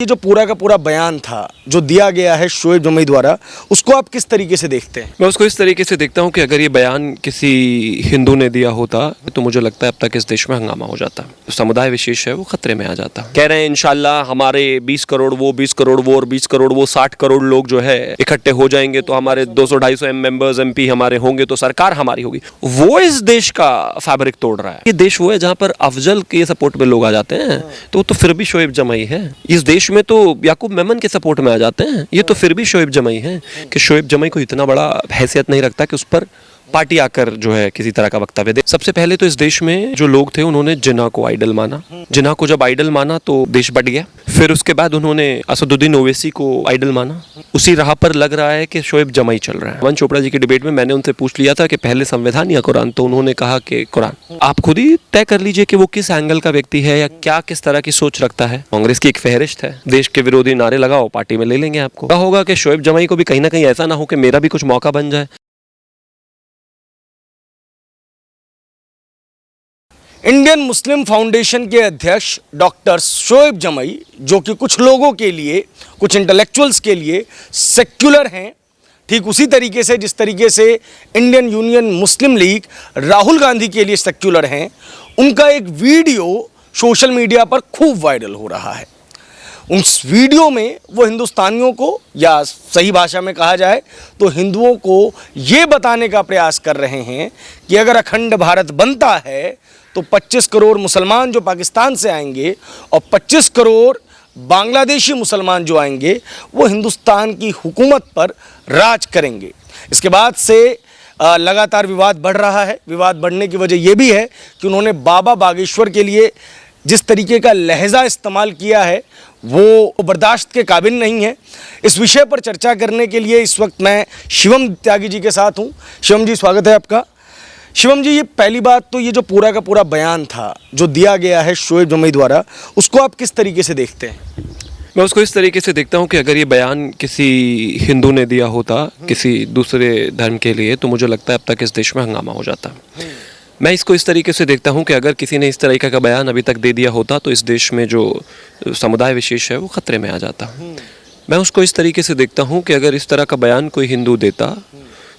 ये जो पूरा का पूरा बयान था जो दिया गया है शोएब जमई द्वारा, उसको आप किस तरीके से देखते हैं? मैं उसको इस तरीके से देखता हूँ कि अगर ये बयान किसी हिंदू ने दिया होता तो मुझे लगता है अब तक इस देश में हंगामा हो जाता। तो समुदाय विशेष है वो खतरे में आ जाता। कह रहे हैं इंशाल्लाह हमारे 20 करोड़ वो 20 करोड़ वो और 20 करोड़ वो 60 करोड़ लोग जो है इकट्ठे हो जाएंगे तो हमारे 200-250 मेंबर्स MP हमारे होंगे तो सरकार हमारी होगी। वो इस देश का फैब्रिक तोड़ रहा है। ये देश वो है जहाँ पर अफजल के सपोर्ट में लोग आ जाते हैं तो वो तो फिर भी शोएब जमई है। इस देश में तो याकूब मेमन के सपोर्ट में आ जाते हैं, ये तो फिर भी शोएब जमई है। कि शोएब जमई को इतना बड़ा हैसियत नहीं रखता कि उस पर पार्टी आकर जो है किसी तरह का वक्तव्य दे। सबसे पहले तो इस देश में जो लोग थे उन्होंने जिन्ना को आइडल माना। जिन्ना को जब आइडल माना तो देश बट गया। फिर उसके बाद उन्होंने असदुद्दीन ओवैसी को आइडल माना। उसी राह पर लग रहा है कि शोएब जमई चल रहा है। वंश चोपड़ा जी की डिबेट में मैंने उनसे पूछ लिया था कि पहले संविधान या कुरान, तो उन्होंने कहा कि कुरान। आप खुद ही तय कर लीजिए कि वो किस एंगल का व्यक्ति है या क्या किस तरह की सोच रखता है। कांग्रेस की एक फहरिस्त है, देश के विरोधी नारे लगाओ, पार्टी में ले लेंगे आपको। क्या होगा कि शोएब जमई को भी कहीं ना कहीं ऐसा ना हो कि मेरा भी कुछ मौका बन जाए। इंडियन मुस्लिम फाउंडेशन के अध्यक्ष डॉक्टर शोएब जमई, जो कि कुछ लोगों के लिए, कुछ इंटेलेक्चुअल्स के लिए सेक्युलर हैं, ठीक उसी तरीके से जिस तरीके से इंडियन यूनियन मुस्लिम लीग राहुल गांधी के लिए सेक्युलर हैं, उनका एक वीडियो सोशल मीडिया पर खूब वायरल हो रहा है। उस वीडियो में वो हिंदुस्तानियों को, या सही भाषा में कहा जाए तो हिंदुओं को ये बताने का प्रयास कर रहे हैं कि अगर अखंड भारत बनता है तो 25 करोड़ मुसलमान जो पाकिस्तान से आएंगे और 25 करोड़ बांग्लादेशी मुसलमान जो आएंगे वो हिंदुस्तान की हुकूमत पर राज करेंगे। इसके बाद से लगातार विवाद बढ़ रहा है। विवाद बढ़ने की वजह यह भी है कि उन्होंने बाबा बागेश्वर के लिए जिस तरीके का लहजा इस्तेमाल किया है वो बर्दाश्त के काबिल नहीं है। इस विषय पर चर्चा करने के लिए इस वक्त मैं शिवम त्यागी जी के साथ हूँ। शिवम जी, स्वागत है आपका। शिवम जी, ये पहली बात तो ये जो पूरा का पूरा बयान था जो दिया गया है शोएब जमई द्वारा, उसको आप किस तरीके से देखते हैं? मैं उसको इस तरीके से देखता हूँ कि अगर ये बयान किसी हिंदू ने दिया होता किसी दूसरे धर्म के लिए तो मुझे लगता है अब तक इस देश में हंगामा हो जाता। मैं इसको इस तरीके से देखता हूँ कि अगर किसी ने इस तरीके का बयान अभी तक दे दिया होता तो इस देश में जो समुदाय विशेष है वो खतरे में आ जाता। मैं उसको इस तरीके से देखता हूँ कि अगर इस तरह का बयान कोई हिंदू देता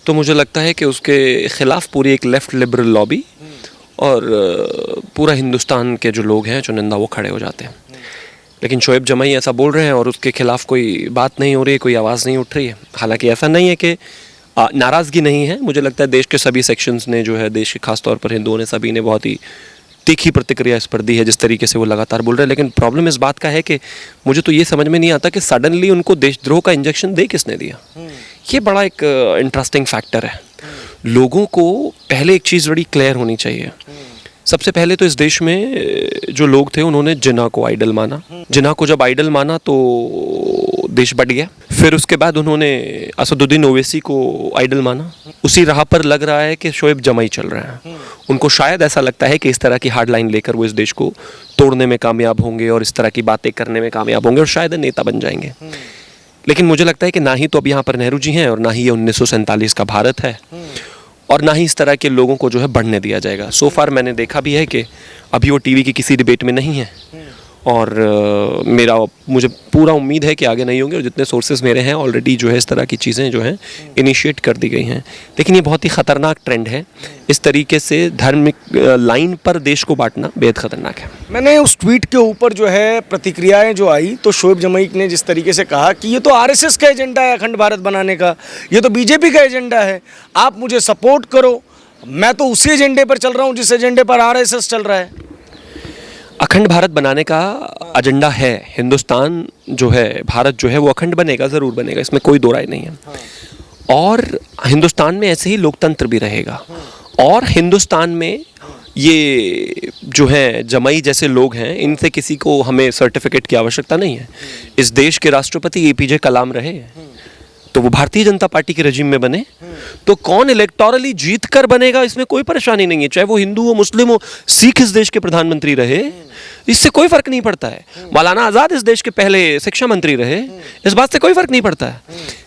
तो मुझे लगता है कि उसके ख़िलाफ़ पूरी एक लेफ़्ट लिबरल लॉबी और पूरा हिंदुस्तान के जो लोग हैं चुनिंदा वो खड़े हो जाते हैं। लेकिन शोएब जमई ऐसा बोल रहे हैं और उसके खिलाफ़ कोई बात नहीं हो रही है, कोई आवाज़ नहीं उठ रही है। हालांकि ऐसा नहीं है कि नाराज़गी नहीं है। मुझे लगता है देश के सभी सेक्शंस ने जो है, देश के खास तौर पर हिंदुओं ने, सभी ने बहुत ही तीखी प्रतिक्रिया इस पर दी है जिस तरीके से वो लगातार बोल रहे हैं। लेकिन प्रॉब्लम इस बात का है कि मुझे तो ये समझ में नहीं आता कि सडनली उनको देशद्रोह का इंजेक्शन दे किसने दिया। ये बड़ा एक इंटरेस्टिंग फैक्टर है। लोगों को पहले एक चीज़ बड़ी क्लियर होनी चाहिए। सबसे पहले तो इस देश में जो लोग थे उन्होंने जिन्ना को आइडल माना। जिन्ना को जब आइडल माना तो देश बट गया। फिर उसके बाद उन्होंने असदुद्दीन ओवैसी को आइडल माना। उसी राह पर लग रहा है कि शोएब जमई चल रहा है। उनको शायद ऐसा लगता है कि इस तरह की हार्ड लाइन लेकर वो इस देश को तोड़ने में कामयाब होंगे और इस तरह की बातें करने में कामयाब होंगे और शायद नेता बन जाएंगे। लेकिन मुझे लगता है कि ना ही तो अब यहाँ पर नेहरू जी हैं और ना ही ये 1947 का भारत है और ना ही इस तरह के लोगों को जो है बढ़ने दिया जाएगा। सो फार मैंने देखा भी है कि अभी वो टीवी की किसी डिबेट में नहीं है और मुझे पूरा उम्मीद है कि आगे नहीं होंगे। और जितने सोर्सेज मेरे हैं ऑलरेडी जो है इस तरह की चीज़ें जो हैं इनिशिएट कर दी गई हैं। लेकिन ये बहुत ही ख़तरनाक ट्रेंड है। इस तरीके से धार्मिक लाइन पर देश को बांटना बेहद ख़तरनाक है। मैंने उस ट्वीट के ऊपर जो है प्रतिक्रियाएं जो आई तो शोएब जमई ने जिस तरीके से कहा कि ये तो RSS का एजेंडा है अखंड भारत बनाने का, ये तो BJP का एजेंडा है, आप मुझे सपोर्ट करो, मैं तो उसी एजेंडे पर चल रहा हूँ जिस एजेंडे पर RSS चल रहा है। अखंड भारत बनाने का एजेंडा है। हिंदुस्तान जो है, भारत जो है वो अखंड बनेगा, ज़रूर बनेगा, इसमें कोई दो राय नहीं है। और हिंदुस्तान में ऐसे ही लोकतंत्र भी रहेगा। और हिंदुस्तान में ये जो है जमई जैसे लोग हैं, इनसे किसी को हमें सर्टिफिकेट की आवश्यकता नहीं है। इस देश के राष्ट्रपति APJ कलाम रहे तो वो भारतीय जनता पार्टी के रजीम में बने तो कौन इलेक्टोरली जीत कर बनेगा इसमें कोई परेशानी नहीं है। चाहे वो हिंदू हो, मुस्लिम हो, सिख इस देश के प्रधानमंत्री रहे, इससे कोई फर्क नहीं पड़ता है। मौलाना आज़ाद इस देश के पहले शिक्षा मंत्री रहे, इस बात से कोई फर्क नहीं पड़ता है।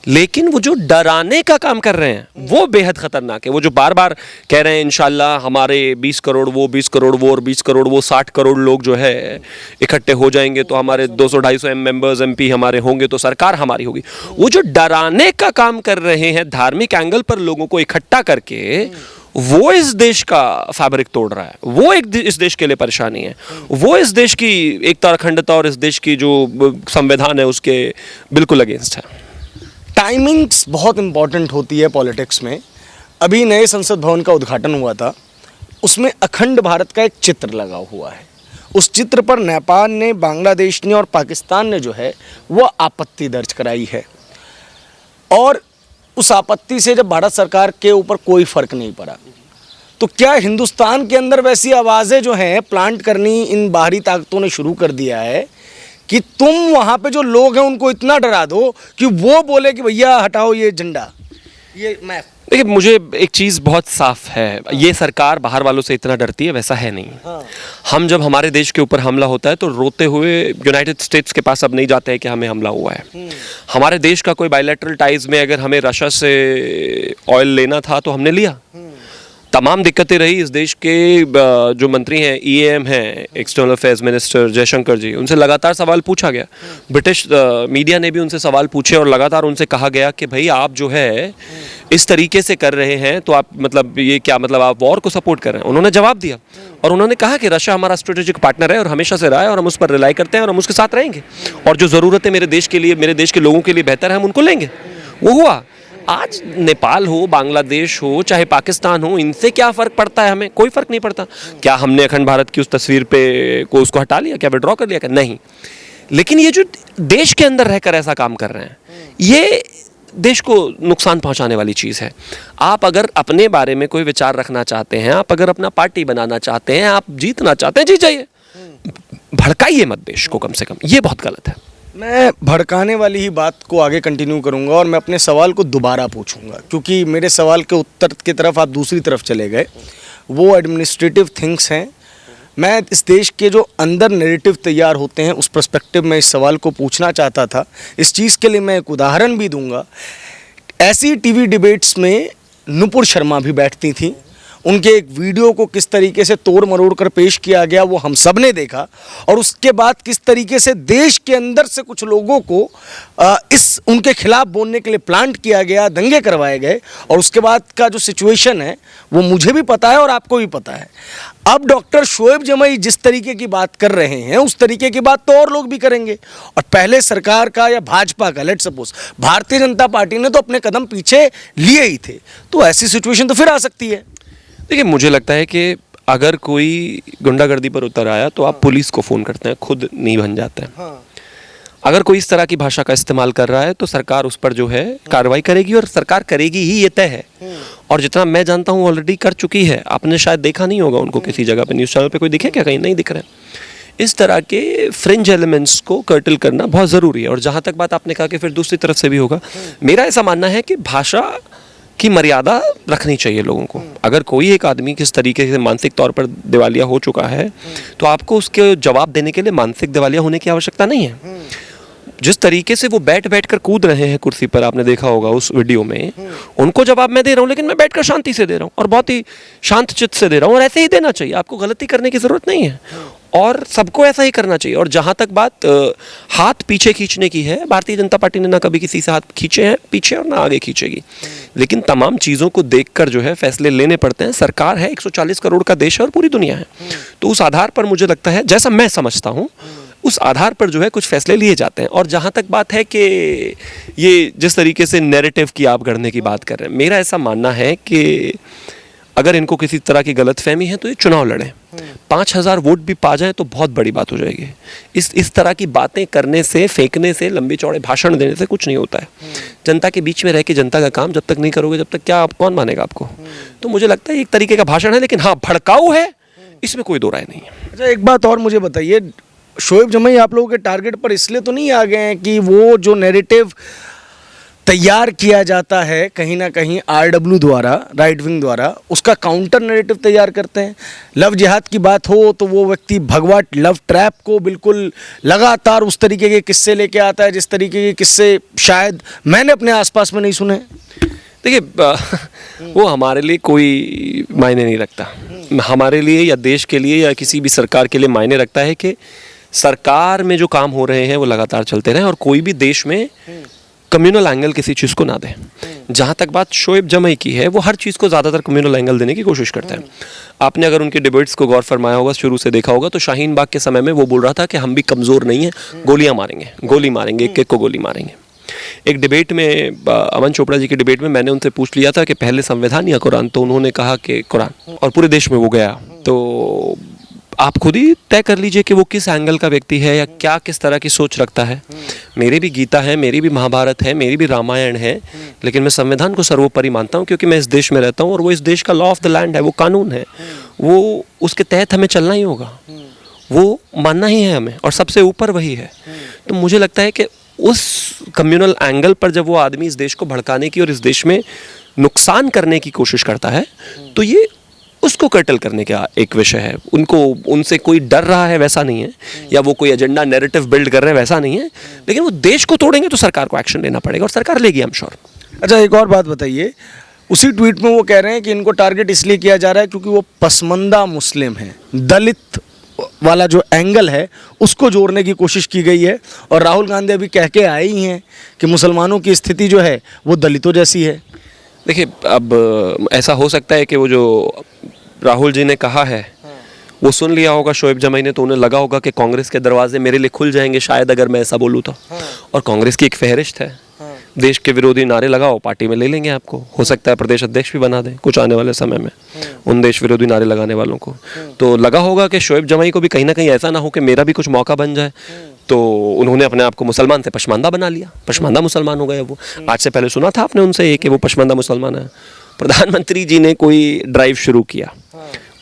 लेकिन वो जो डराने का काम कर रहे हैं वो बेहद खतरनाक है। वो जो बार बार कह रहे हैं इंशाल्लाह हमारे 20 करोड़ वो 20 करोड़ वो और 20 करोड़ वो 60 करोड़ लोग जो है इकट्ठे हो जाएंगे तो हमारे 200-250 मेंबर्स एमपी हमारे होंगे तो सरकार हमारी होगी। वो जो डराने का काम कर रहे हैं धार्मिक एंगल पर लोगों को इकट्ठा करके, वो इस देश का फैब्रिक तोड़ रहा है। वो इस देश के लिए परेशानी है। वो इस देश की एकता और अखंडता और इस देश की जो संविधान है उसके बिल्कुल अगेंस्ट है। टाइमिंग्स बहुत इंपॉर्टेंट होती है पॉलिटिक्स में। अभी नए संसद भवन का उद्घाटन हुआ था, उसमें अखंड भारत का एक चित्र लगा हुआ है। उस चित्र पर नेपाल ने, बांग्लादेश ने और पाकिस्तान ने जो है वो आपत्ति दर्ज कराई है, और उस आपत्ति से जब भारत सरकार के ऊपर कोई फर्क नहीं पड़ा, तो क्या हिंदुस्तान के अंदर वैसी आवाज़ें जो हैं प्लांट करनी इन बाहरी ताकतों ने शुरू कर दिया है कि तुम वहाँ पे जो लोग हैं उनको इतना डरा दो कि वो बोले कि भैया हटाओ ये झंडा, ये मैप। देखिए, मुझे एक चीज़ बहुत साफ है, ये सरकार बाहर वालों से इतना डरती है वैसा है नहीं। हाँ। हम जब हमारे देश के ऊपर हमला होता है तो रोते हुए यूनाइटेड स्टेट्स के पास अब नहीं जाते हैं कि हमें हमला हुआ है। हमारे देश का कोई बायलैटरल टाइज में अगर हमें रशिया से ऑयल लेना था तो हमने लिया। तमाम दिक्कतें रही इस देश के जो मंत्री हैं, ईएएम हैं, एक्सटर्नल अफेयर्स मिनिस्टर जयशंकर जी, उनसे लगातार सवाल पूछा गया। ब्रिटिश मीडिया ने भी उनसे सवाल पूछे और लगातार उनसे कहा गया कि भाई आप जो है इस तरीके से कर रहे हैं तो आप मतलब ये क्या मतलब आप वॉर को सपोर्ट कर रहे हैं। उन्होंने जवाब दिया और उन्होंने कहा कि रशिया हमारा स्ट्रेटेजिक पार्टनर है और हमेशा से रहा है और हम उस पर रिलाई करते हैं और हम उसके साथ रहेंगे, और जो ज़रूरत है मेरे देश के लिए, मेरे देश के लोगों के लिए बेहतर है, हम उनको लेंगे। वो हुआ। आज नेपाल हो, बांग्लादेश हो, चाहे पाकिस्तान हो, इनसे क्या फ़र्क पड़ता है? हमें कोई फ़र्क नहीं पड़ता। क्या हमने अखंड भारत की उस तस्वीर पे को उसको हटा लिया? क्या विड्रॉ कर लिया? क्या नहीं। लेकिन ये जो देश के अंदर रहकर ऐसा काम कर रहे हैं, ये देश को नुकसान पहुंचाने वाली चीज़ है। आप अगर अपने बारे में कोई विचार रखना चाहते हैं, आप अगर अपना पार्टी बनाना चाहते हैं, आप जीतना चाहते हैं, जीत जाइए, भड़काइए मत देश को कम से कम। ये बहुत गलत है। मैं भड़काने वाली ही बात को आगे कंटिन्यू करूंगा और मैं अपने सवाल को दोबारा पूछूंगा, क्योंकि मेरे सवाल के उत्तर की तरफ आप दूसरी तरफ चले गए। वो एडमिनिस्ट्रेटिव थिंग्स हैं। मैं इस देश के जो अंदर नैरेटिव तैयार होते हैं उस पर्सपेक्टिव में इस सवाल को पूछना चाहता था। इस चीज़ के लिए मैं एक उदाहरण भी दूंगा। ऐसी टीवी डिबेट्स में नुपुर शर्मा भी बैठती थीं। उनके एक वीडियो को किस तरीके से तोड़ मरोड़ कर पेश किया गया वो हम सब ने देखा, और उसके बाद किस तरीके से देश के अंदर से कुछ लोगों को इस उनके खिलाफ बोलने के लिए प्लांट किया गया, दंगे करवाए गए, और उसके बाद का जो सिचुएशन है वो मुझे भी पता है और आपको भी पता है। अब डॉक्टर शोएब जमई जिस तरीके की बात कर रहे हैं उस तरीके की बात तो और लोग भी करेंगे, और पहले सरकार का या भाजपा का, let suppose Bharatiya Janata party ने तो अपने कदम पीछे लिए ही थे, तो ऐसी सिचुएशन तो फिर आ सकती है। देखिए, मुझे लगता है कि अगर कोई गुंडागर्दी पर उतर आया तो आप पुलिस को फ़ोन करते हैं, खुद नहीं बन जाते हैं। हाँ। अगर कोई इस तरह की भाषा का इस्तेमाल कर रहा है तो सरकार उस पर जो है कार्रवाई करेगी, और सरकार करेगी ही, ये तय है। और जितना मैं जानता हूँ ऑलरेडी कर चुकी है। आपने शायद देखा नहीं होगा उनको किसी जगह पे, न्यूज़ चैनल पे कोई दिखे क्या? कहीं नहीं दिख रहे हैं। इस तरह के फ्रिंज एलिमेंट्स को कर्टल करना बहुत ज़रूरी है। और जहाँ तक बात आपने कहा कि फिर दूसरी तरफ से भी होगा, मेरा ऐसा मानना है कि भाषा की मर्यादा रखनी चाहिए लोगों को। अगर कोई एक आदमी किस तरीके से मानसिक तौर पर दिवालिया हो चुका है तो आपको उसके जवाब देने के लिए मानसिक दिवालिया होने की आवश्यकता नहीं है। जिस तरीके से वो बैठ कर कूद रहे हैं कुर्सी पर, आपने देखा होगा उस वीडियो में, उनको जवाब मैं दे रहा हूँ, लेकिन मैं बैठकर शांति से दे रहा हूँ और बहुत ही शांत चित्त से दे रहा हूँ, और ऐसे ही देना चाहिए। आपको गलती करने की ज़रूरत नहीं है और सबको ऐसा ही करना चाहिए। और जहाँ तक बात हाथ पीछे खींचने की है, भारतीय जनता पार्टी ने ना कभी किसी से हाथ खींचे हैं पीछे और ना आगे खींचेगी, लेकिन तमाम चीज़ों को देखकर जो है फैसले लेने पड़ते हैं। सरकार है, 140 करोड़ का देश है और पूरी दुनिया है, तो उस आधार पर मुझे लगता है, जैसा मैं समझता हूँ, उस आधार पर जो है कुछ फैसले लिए जाते हैं। और जहाँ तक बात है कि ये जिस तरीके से नैरेटिव की आप गढ़ने की बात कर रहे हैं, मेरा ऐसा मानना है कि अगर इनको किसी तरह की गलतफहमी है तो ये चुनाव लड़ें। 5000 वोट भी पा जाए तो बहुत बड़ी बात हो जाएगी। इस तरह की बातें करने से, फेंकने से, लंबे चौड़े भाषण देने से कुछ नहीं होता है। जनता के बीच में रह के जनता का काम जब तक नहीं करोगे, जब तक क्या आप कौन मानेगा आपको? तो मुझे लगता है एक तरीके का भाषण है, लेकिन हाँ, भड़काऊ है, इसमें कोई दो राय नहीं है। अच्छा, एक बात और मुझे बताइए, शोएब जमई आप लोगों के टारगेट पर इसलिए तो नहीं आ गए हैं कि वो जो नैरेटिव तैयार किया जाता है कहीं ना कहीं आरडब्ल्यू द्वारा, राइट विंग द्वारा, उसका काउंटर नैरेटिव तैयार करते हैं। लव जिहाद की बात हो तो वो व्यक्ति भगवा लव ट्रैप को बिल्कुल लगातार उस तरीके के किस्से लेके आता है जिस तरीके के किस्से शायद मैंने अपने आसपास में नहीं सुने। देखिए वो हमारे लिए कोई मायने नहीं रखता। हमारे लिए या देश के लिए या किसी भी सरकार के लिए मायने रखता है कि सरकार में जो काम हो रहे हैं वो लगातार चलते रहें और कोई भी देश में कम्युनल एंगल किसी चीज़ को ना दे। जहाँ तक बात शोएब जमई की है, वो हर चीज़ को ज़्यादातर कम्युनल एंगल देने की कोशिश करता है। आपने अगर उनके डिबेट्स को गौर फरमाया होगा, शुरू से देखा होगा, तो शाहीन बाग के समय में वो बोल रहा था कि हम भी कमज़ोर नहीं हैं, गोलियाँ मारेंगे, गोली मारेंगे, एक एक को गोली मारेंगे। एक डिबेट में, अमन चोपड़ा जी की डिबेट में, मैंने उनसे पूछ लिया था कि पहले संविधान या कुरान, तो उन्होंने कहा कि कुरान, और पूरे देश में वो गया। तो आप खुद ही तय कर लीजिए कि वो किस एंगल का व्यक्ति है या क्या किस तरह की सोच रखता है। मेरी भी गीता है, मेरी भी महाभारत है, मेरी भी रामायण है, लेकिन मैं संविधान को सर्वोपरि मानता हूँ क्योंकि मैं इस देश में रहता हूँ और वो इस देश का लॉ ऑफ द लैंड है, वो कानून है, वो उसके तहत हमें चलना ही होगा, वो मानना ही है हमें, और सबसे ऊपर वही है। तो मुझे लगता है कि उस कम्युनल एंगल पर जब वो आदमी इस देश को भड़काने की और इस देश में नुकसान करने की कोशिश करता है, तो ये उसको कर्टल करने का एक विषय है। उनको उनसे कोई डर रहा है वैसा नहीं है, या वो कोई एजेंडा नैरेटिव बिल्ड कर रहे हैं वैसा नहीं है, लेकिन वो देश को तोड़ेंगे तो सरकार को एक्शन लेना पड़ेगा और सरकार लेगी, आई एम श्योर। अच्छा, एक और बात बताइए, उसी ट्वीट में वो कह रहे हैं कि इनको टारगेट इसलिए किया जा रहा है क्योंकि वो पसमंदा मुस्लिम हैं, दलित वाला जो एंगल है उसको जोड़ने की कोशिश की गई है। और राहुल गांधी अभी कह के आए ही हैं कि मुसलमानों की स्थिति जो है वो दलितों जैसी है। देखिए, अब ऐसा हो सकता है कि वो जो राहुल जी ने कहा है वो सुन लिया होगा शोएब जमई ने, तो उन्हें लगा होगा कि कांग्रेस के दरवाजे मेरे लिए खुल जाएंगे शायद अगर मैं ऐसा बोलूँ तो। और कांग्रेस की एक फहरिस्त है, देश के विरोधी नारे लगाओ, पार्टी में ले लेंगे आपको। हो सकता है प्रदेश अध्यक्ष भी बना दें कुछ आने वाले समय में उन देश विरोधी नारे लगाने वालों को। तो लगा होगा कि शोएब जमई को भी कहीं ना कहीं ऐसा ना हो कि मेरा भी कुछ मौका बन जाए, तो उन्होंने अपने आप को मुसलमान से पशमानदा बना लिया, पशमानदा मुसलमान हो गए वो। आज से पहले सुना था आपने उनसे ये कि वो पशमानदा मुसलमान है। प्रधानमंत्री जी ने कोई ड्राइव शुरू किया,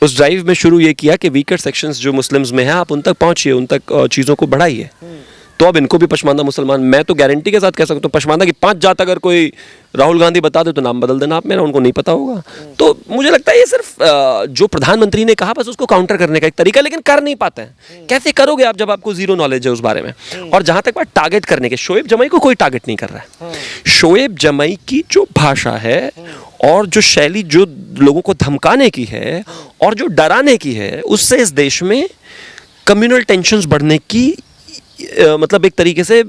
उस ड्राइव में शुरू ये किया कि वीकर सेक्शंस जो मुस्लिम्स में हैं आप उन तक पहुंचिए, उन तक चीज़ों को बढ़ाइए। तो अब इनको भी पशमानदा मुसलमान, मैं तो गारंटी के साथ कह सकता हूँ, पशमानदा की 5 जात अगर कोई राहुल गांधी बता दे तो नाम बदल देना आप मेरा, उनको नहीं पता होगा। तो मुझे लगता है ये सिर्फ जो प्रधानमंत्री ने कहा बस उसको काउंटर करने का एक तरीका, लेकिन कर नहीं पाते हैं। कैसे करोगे आप जब आपको जीरो नॉलेज है उस बारे में। और जहां तक बात टारगेट करने के, शोएब जमई को कोई टारगेट नहीं कर रहा है। शोएब जमई की जो भाषा है और जो शैली जो लोगों को धमकाने की है और जो डराने की है, उससे इस देश में कम्युनल टेंशन्स बढ़ने की मतलब एक तरीके से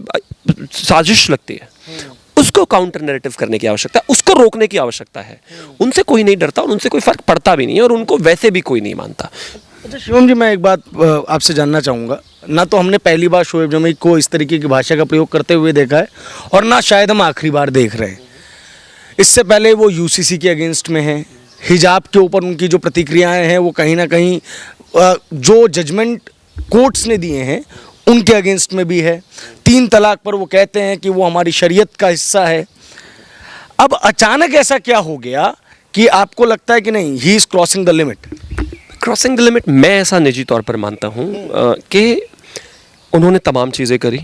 साजिश लगती है। उसको काउंटर नैरेटिव करने की आवश्यकता है, उसको रोकने की आवश्यकता है। उनसे कोई नहीं डरता और उनसे कोई फर्क पड़ता भी नहीं है और उनको वैसे भी कोई नहीं मानता। अच्छा शिवम जी, मैं एक बात आपसे जानना चाहूँगा, ना तो हमने पहली बार शोएब जमई को इस तरीके की भाषा का प्रयोग करते हुए देखा है और ना शायद हम आखिरी बार देख रहे हैं। इससे पहले वो यूसीसी के अगेंस्ट में हैं, हिजाब के ऊपर उनकी जो प्रतिक्रियाएं हैं वो कहीं ना कहीं जो जजमेंट कोर्ट्स ने दिए हैं उनके अगेंस्ट में भी है। 3 तलाक पर वो कहते हैं कि वो हमारी शरीयत का हिस्सा है। अब अचानक ऐसा क्या हो गया कि आपको लगता है कि नहीं, he is crossing the limit? Crossing the limit मैं ऐसा निजी तौर पर मानता हूँ कि उन्होंने तमाम चीज़ें करी।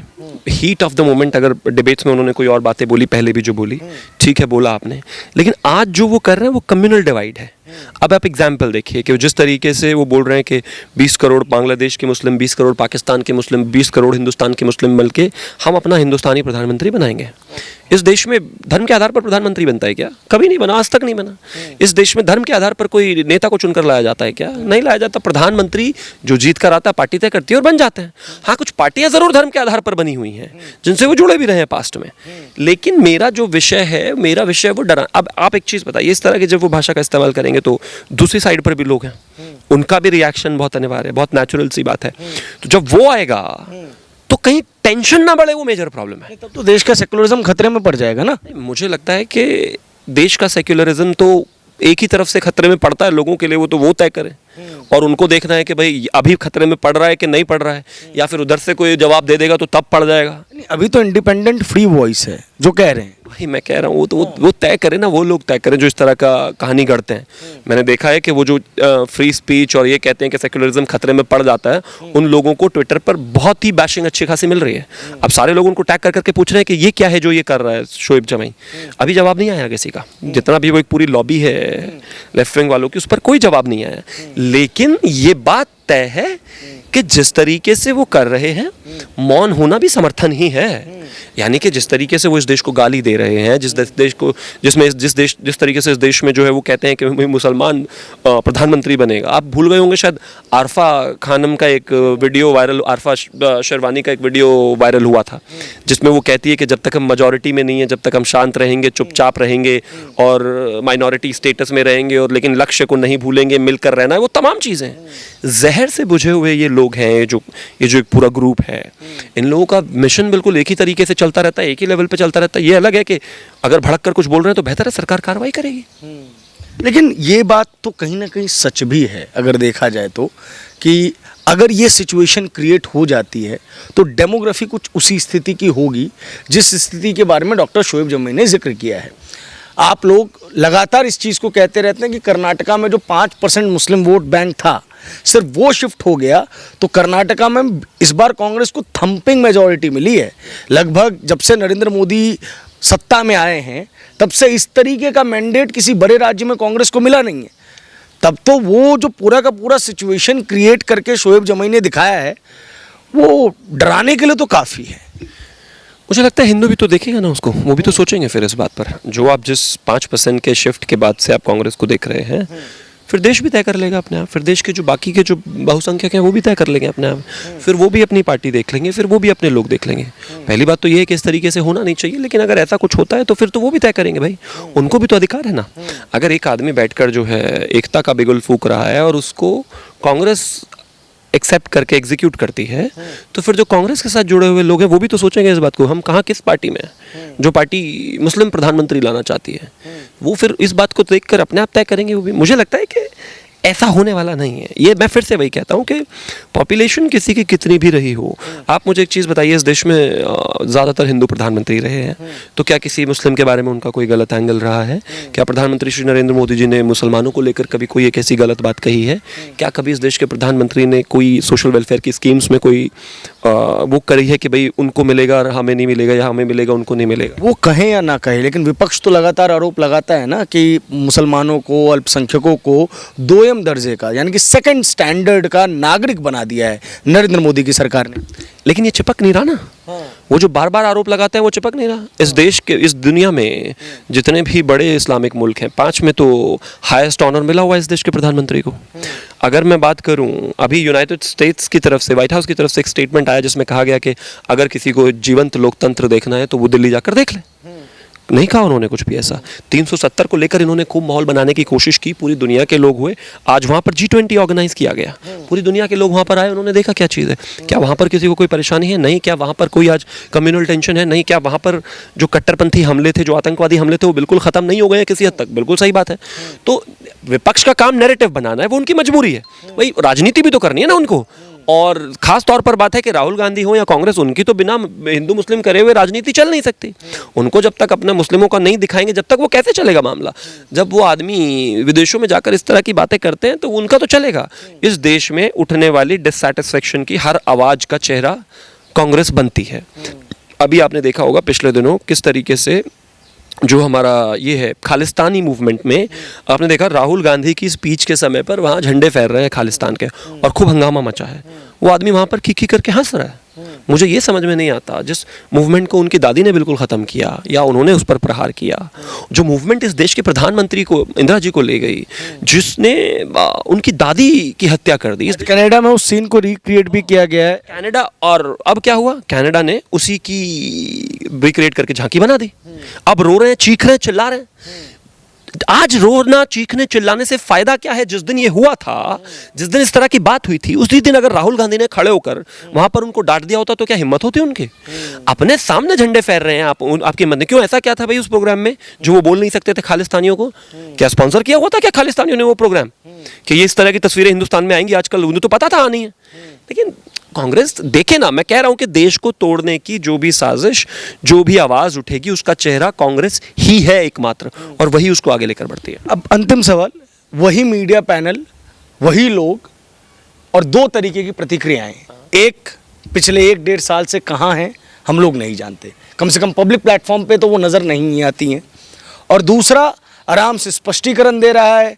हीट ऑफ द मोमेंट अगर डिबेट्स में उन्होंने कोई और बातें बोली, पहले भी जो बोली, ठीक है बोला आपने, लेकिन आज जो वो कर रहे हैं वो कम्युनल डिवाइड है। अब आप एग्जाम्पल देखिए कि जिस तरीके से वो बोल रहे हैं कि 20 करोड़ बांग्लादेश के मुस्लिम, 20 करोड़ पाकिस्तान के मुस्लिम, 20 करोड़ हिंदुस्तान के मुस्लिम मिल के हम अपना हिंदुस्तानी प्रधानमंत्री बनाएंगे। इस देश में धर्म के आधार पर प्रधानमंत्री बनता है क्या? कभी नहीं बना, आज तक नहीं बना। इस देश में धर्म के आधार पर कोई नेता को चुनकर लाया जाता है क्या? नहीं लाया जाता। प्रधानमंत्री जो जीत कर आता है, पार्टी तय करती है और बन जाते हैं। हाँ, कुछ पार्टियां जरूर धर्म के आधार पर बनी हुई हैं जिनसे वो जुड़े भी रहे हैं पास्ट में, लेकिन मेरा जो विषय है, मेरा विषय वो डरा। अब आप एक चीज़ बताइए, इस तरह की जब वो भाषा का इस्तेमाल करेंगे तो दूसरी साइड पर भी लोग हैं, उनका भी रिएक्शन बहुत अनिवार्य है, बहुत नेचुरल सी बात है। तो जब वो आएगा तो कहीं टेंशन ना बढ़े, वो मेजर प्रॉब्लम है। तब तो देश का सेकुलरिज्म खतरे में पड़ जाएगा ना। मुझे लगता है कि देश का सेक्युलरिज्म तो एक ही तरफ से खतरे में पड़ता है, लोगों के लिए वो तय करें और उनको देखना है कि भाई अभी खतरे में पड़ रहा है कि नहीं पड़ रहा है, या फिर उधर से कोई जवाब दे देगा तो तब पड़ जाएगा। अभी तो इंडिपेंडेंट फ्री वॉइस है जो कह रहे हैं भाई मैं कह रहा हूँ वो तय करें ना, वो लोग तय करें जो इस तरह का कहानी गढ़ते हैं। मैंने देखा है कि वो जो फ्री स्पीच और ये कहते हैं कि सेक्युलरिज्म खतरे में पड़ जाता है, उन लोगों को ट्विटर पर बहुत ही बैशिंग अच्छी खासी मिल रही है। अब सारे लोग उनको टैग कर करके पूछ रहे हैं कि ये क्या है जो ये कर रहा है शोएब जमाई। अभी जवाब नहीं आया किसी का, जितना भी वो एक पूरी लॉबी है लेफ्ट विंग वालों की, उस पर कोई जवाब नहीं आया। लेकिन ये बात तय है कि जिस तरीके से वो कर रहे हैं, मौन होना भी समर्थन ही है। यानी कि जिस तरीके से वो इस देश को गाली दे रहे हैं, जिस तरीके से इस देश में जो है वो कहते हैं कि मुसलमान प्रधानमंत्री बनेगा। आप भूल गए होंगे शायद आरफा खानम का एक वीडियो वायरल, आरफा शेरवानी का एक वीडियो वायरल हुआ था, जिसमें वो कहती है कि जब तक हम मेजॉरिटी में नहीं है, जब तक हम शांत रहेंगे, चुपचाप रहेंगे और माइनॉरिटी स्टेटस में रहेंगे, और लेकिन लक्ष्य को नहीं भूलेंगे, मिलकर रहना है, वो तमाम चीज़ें जहर से बुझे हुए ये लोग हैं। ये जो एक पूरा ग्रुप है, इन लोगों का मिशन बिल्कुल एक ही तरीके से चलता रहता है, एक ही लेवल पे चलता रहता है। ये अलग है कि अगर भड़क कर कुछ बोल रहे हैं तो बेहतर है सरकार कार्रवाई करेगी। लेकिन ये बात तो कहीं ना कहीं सच भी है, अगर देखा जाए तो, कि अगर ये सिचुएशन क्रिएट हो जाती है तो डेमोग्राफी कुछ उसी स्थिति की होगी जिस स्थिति के बारे में डॉक्टर शोएब जमाई ने जिक्र किया है। आप लोग लगातार इस चीज़ को कहते रहते हैं कि कर्नाटका में जो 5% मुस्लिम वोट बैंक था, सिर्फ वो शिफ्ट हो गया तो कर्नाटका में इस बार कांग्रेस को थंपिंग मेजॉरिटी मिली है। लगभग जब से नरेंद्र मोदी सत्ता में आए हैं तब से इस तरीके का मैंडेट किसी बड़े राज्य में कांग्रेस को मिला नहीं है। तब तो वो जो पूरा का पूरा सिचुएशन क्रिएट करके शोएब जमाई ने दिखाया है, वो डराने के लिए तो काफ़ी है। मुझे लगता है हिंदू भी तो देखेगा ना उसको, वो भी तो सोचेंगे फिर इस बात पर। जो आप जिस 5% के शिफ्ट के बाद से आप कांग्रेस को देख रहे हैं, फिर देश भी तय कर लेगा अपने आप। फिर देश के जो बाकी के जो बहुसंख्यक हैं वो भी तय कर लेंगे अपने आप। फिर वो भी अपनी पार्टी देख लेंगे, फिर वो भी अपने लोग देख लेंगे। पहली बात तो ये है कि इस तरीके से होना नहीं चाहिए, लेकिन अगर ऐसा कुछ होता है तो फिर तो वो भी तय करेंगे भाई, उनको भी तो अधिकार है ना। अगर एक आदमी बैठकर जो है एकता का बिगुल फूंक रहा है और उसको कांग्रेस एक्सेप्ट करके एग्जीक्यूट करती है, तो फिर जो कांग्रेस के साथ जुड़े हुए लोग हैं वो भी तो सोचेंगे इस बात को, हम कहाँ किस पार्टी में हैं। जो पार्टी मुस्लिम प्रधानमंत्री लाना चाहती है वो फिर इस बात को देखकर अपने आप तय करेंगे वो भी। मुझे लगता है कि ऐसा होने वाला नहीं है। ये मैं फिर से वही कहता हूँ कि पॉपुलेशन किसी की कितनी भी रही हो, आप मुझे एक चीज़ बताइए, इस देश में ज़्यादातर हिंदू प्रधानमंत्री रहे हैं, तो क्या किसी मुस्लिम के बारे में उनका कोई गलत एंगल रहा है? क्या प्रधानमंत्री श्री नरेंद्र मोदी जी ने मुसलमानों को लेकर कभी कोई एक ऐसी गलत बात कही है? क्या कभी इस देश के प्रधानमंत्री ने कोई सोशल वेलफेयर की स्कीम्स में कोई वो करी है कि भाई उनको मिलेगा और हमें नहीं मिलेगा, या हमें मिलेगा उनको नहीं मिलेगा? वो कहें या ना कहें, लेकिन विपक्ष तो लगातार आरोप लगाता है ना कि मुसलमानों को, अल्पसंख्यकों को दोयम दर्जे का, यानी कि सेकंड स्टैंडर्ड का नागरिक बना दिया है नरेंद्र मोदी की सरकार ने। लेकिन ये चिपक नहीं रहा ना। वो जो बार बार आरोप लगाते हैं वो चिपक नहीं रहा। इस देश के, इस दुनिया में जितने भी बड़े इस्लामिक मुल्क हैं, 5 में तो हाईएस्ट ऑनर मिला हुआ है इस देश के प्रधानमंत्री को। अगर मैं बात करूं, अभी यूनाइटेड स्टेट्स की तरफ से, व्हाइट हाउस की तरफ से एक स्टेटमेंट आया जिसमें कहा गया कि अगर किसी को जीवंत लोकतंत्र देखना है तो वो दिल्ली जाकर देख ले। नहीं कहा उन्होंने कुछ भी ऐसा। 370 को लेकर इन्होंने खूब माहौल बनाने की कोशिश की, पूरी दुनिया के लोग हुए। आज वहाँ पर G20 ऑर्गेनाइज किया गया, पूरी दुनिया के लोग वहाँ पर आए, उन्होंने देखा क्या चीज़ है। क्या वहाँ पर किसी को कोई परेशानी है? नहीं। क्या वहाँ पर कोई आज कम्युनल टेंशन है? नहीं। क्या वहाँ पर जो कट्टरपंथी हमले थे, जो आतंकवादी हमले थे, वो बिल्कुल ख़त्म नहीं हो गए हैं किसी हद तक? बिल्कुल सही बात है। तो विपक्ष का काम नैरेटिव बनाना है, वो उनकी मजबूरी है भाई, राजनीति भी तो करनी है ना उनको। और ख़ास तौर पर बात है कि राहुल गांधी हो या कांग्रेस, उनकी तो बिना हिंदू मुस्लिम करे हुए राजनीति चल नहीं सकती। उनको जब तक अपने मुस्लिमों का नहीं दिखाएंगे, जब तक वो कैसे चलेगा मामला? जब वो आदमी विदेशों में जाकर इस तरह की बातें करते हैं तो उनका तो चलेगा। इस देश में उठने वाली डिससैटिस्फैक्शन की हर आवाज़ का चेहरा कांग्रेस बनती है। अभी आपने देखा होगा पिछले दिनों किस तरीके से जो हमारा ये है खालिस्तानी मूवमेंट में, आपने देखा राहुल गांधी की स्पीच के समय पर वहाँ झंडे फहर रहे हैं खालिस्तान के, और खूब हंगामा मचा है। वो आदमी वहाँ पर खी करके हंस रहा है। मुझे ये समझ में नहीं आता, जिस मूवमेंट को उनकी दादी ने बिल्कुल ख़त्म किया या उन्होंने उस पर प्रहार किया, जो मूवमेंट इस देश के प्रधानमंत्री को, इंदिरा जी को ले गई, जिसने उनकी दादी की हत्या कर दी। कनाडा में उस सीन को रिक्रिएट भी किया गया है। कनाडा, और अब क्या हुआ, कनाडा ने उसी की रिक्रिएट करके झांकी बना दी। अब रो रहे हैं, चीख रहे हैं, चिल्ला रहे हैं। आज रोना, चीखने, चिल्लाने से फायदा क्या है? जिस दिन ये हुआ था, जिस दिन इस तरह की बात हुई थी, उसी दिन अगर राहुल गांधी ने खड़े होकर वहां पर उनको डांट दिया होता तो क्या हिम्मत होती उनके? अपने सामने झंडे फहर रहे हैं आप, आपके मन में क्यों? ऐसा क्या था भाई उस प्रोग्राम में जो वो बोल नहीं सकते थे खालिस्तानियों को? क्या स्पॉन्सर किया हुआ था क्या खालिस्तानियों ने वो प्रोग्राम, कि ये इस तरह की तस्वीरें हिंदुस्तान में आएंगी आजकल? उन्हें तो पता था आनी है। लेकिन कांग्रेस देखे ना, मैं कह रहा हूं कि देश को तोड़ने की जो भी साजिश, जो भी आवाज उठेगी, उसका चेहरा कांग्रेस ही है एकमात्र, और वही उसको आगे लेकर बढ़ती है। अब अंतिम सवाल, वही मीडिया पैनल, वही लोग और दो तरीके की प्रतिक्रियाएं। एक, पिछले 1-1.5 साल से कहाँ हैं हम लोग नहीं जानते, कम से कम पब्लिक प्लेटफॉर्म पे तो वो नज़र नहीं आती हैं। और दूसरा, आराम से स्पष्टीकरण दे रहा है,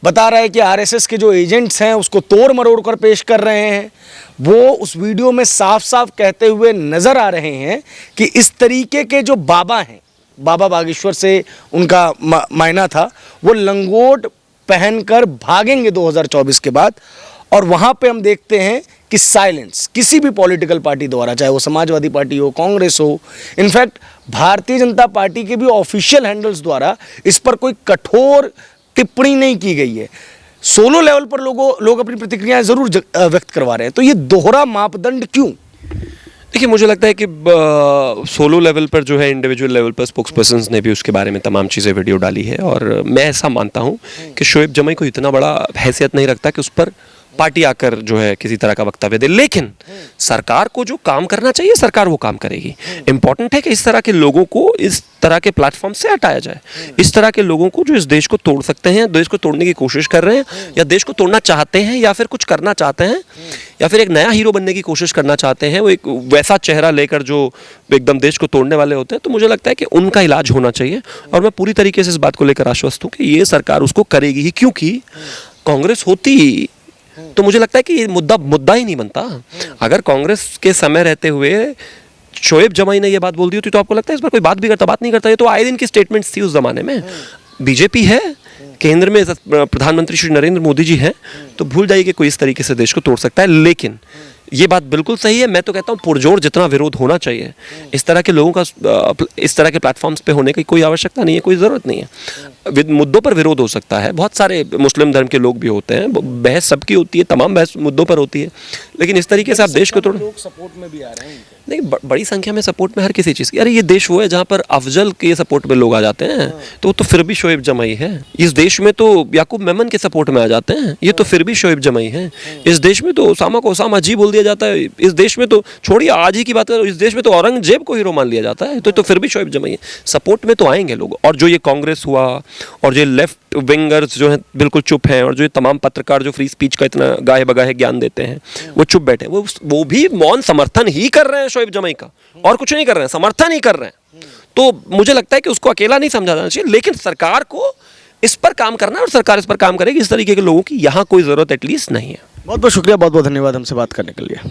बता रहा है कि आरएसएस के जो एजेंट्स हैं उसको तोड़ मरोड़ कर पेश कर रहे हैं। वो उस वीडियो में साफ साफ कहते हुए नज़र आ रहे हैं कि इस तरीके के जो बाबा हैं, बाबा बागेश्वर से उनका मायना था, वो लंगोट पहनकर भागेंगे 2024 के बाद। और वहाँ पे हम देखते हैं कि साइलेंस किसी भी पॉलिटिकल पार्टी द्वारा, चाहे वो समाजवादी पार्टी हो, कांग्रेस हो, इनफैक्ट भारतीय जनता पार्टी के भी ऑफिशियल हैंडल्स द्वारा इस पर कोई कठोर टिप्पणी नहीं की गई है। सोलो लेवल पर लोग अपनी प्रतिक्रियाएं जरूर व्यक्त करवा रहे हैं। तो ये दोहरा मापदंड क्यों? देखिए, मुझे लगता है कि सोलो लेवल पर जो है, इंडिविजुअल लेवल पर स्पोक्स पर्सन्स ने भी उसके बारे में तमाम चीज़ें वीडियो डाली है, और मैं ऐसा मानता हूं कि शोएब जमाई को इतना बड़ा हैसियत नहीं रखता कि उस पर पार्टी आकर जो है किसी तरह का वक्तव्य दे। लेकिन सरकार को जो काम करना चाहिए, सरकार वो काम करेगी। इंपॉर्टेंट है कि इस तरह के लोगों को इस तरह के प्लेटफॉर्म से हटाया जाए। इस तरह के लोगों को जो इस देश को तोड़ सकते हैं, देश को तोड़ने की कोशिश कर रहे हैं, या देश को तोड़ना चाहते हैं, या फिर कुछ करना चाहते हैं, या फिर एक नया हीरो बनने की कोशिश करना चाहते हैं, वो एक वैसा चेहरा लेकर जो एकदम देश को तोड़ने वाले होते हैं, तो मुझे लगता है कि उनका इलाज होना चाहिए। और मैं पूरी तरीके से इस बात को लेकर आश्वस्त हूँ कि ये सरकार उसको करेगी ही, क्योंकि कांग्रेस होती तो मुझे लगता है कि ये मुद्दा ही नहीं बनता। अगर कांग्रेस के समय रहते हुए शोएब जमाई ने ये बात बोल दी होती, तो आपको लगता है इस पर कोई बात नहीं करता? ये तो आए दिन की स्टेटमेंट्स थी उस जमाने में। बीजेपी है, केंद्र में प्रधानमंत्री श्री नरेंद्र मोदी जी हैं, तो भूल जाइए कि कोई इस तरीके से देश को तोड़ सकता है। लेकिन ये बात बिल्कुल सही है, मैं तो कहता हूँ पुरजोर जितना विरोध होना चाहिए, इस तरह के लोगों का इस तरह के प्लेटफॉर्म्स पे होने की कोई आवश्यकता नहीं है, कोई ज़रूरत नहीं है। मुद्दों पर विरोध हो सकता है, बहुत सारे मुस्लिम धर्म के लोग भी होते हैं, बहस सबकी होती है, तमाम बहस मुद्दों पर होती है, लेकिन इस तरीके से आप देश को तोड़, लोग सपोर्ट में भी आ रहे हैं। नहीं, बड़ी संख्या में सपोर्ट में हर किसी चीज़ की। अरे ये देश वो है जहाँ पर अफजल के सपोर्ट में लोग आ जाते हैं, तो वो तो फिर भी शोएब जमाई है। इस देश में तो याकूब मेमन के सपोर्ट में आ जाते हैं, ये तो फिर भी शोएब जमाई है। इस देश में तो ओसामा को ओसामा जी बोल दिया जाता है, इस देश में तो छोड़िए आज ही की बात करो, इस देश में तो औरंगजेब को हीरो मान लिया जाता है, तो फिर भी शोएब जमाई है। सपोर्ट में तो आएंगे लोग। और जो ये कांग्रेस हुआ, और जो लेफ्ट विंगर्स जो हैं बिल्कुल चुप हैं, और जो ये तमाम पत्रकार जो फ्री स्पीच का इतना गाहे बगाहे ज्ञान देते हैं, वो चुप बैठे, वो भी मौन समर्थन ही कर रहे हैं शोएब जमाई का, और कुछ नहीं कर रहे हैं, समर्थन ही कर रहे हैं। तो मुझे लगता है कि उसको अकेला नहीं समझा जाना चाहिए, लेकिन सरकार को इस पर काम करना है, और सरकार इस पर काम करेगी। इस तरीके के लोगों की यहाँ कोई ज़रूरत एटलीस्ट नहीं है। बहुत बहुत शुक्रिया, बहुत बहुत धन्यवाद हमसे बात करने के लिए।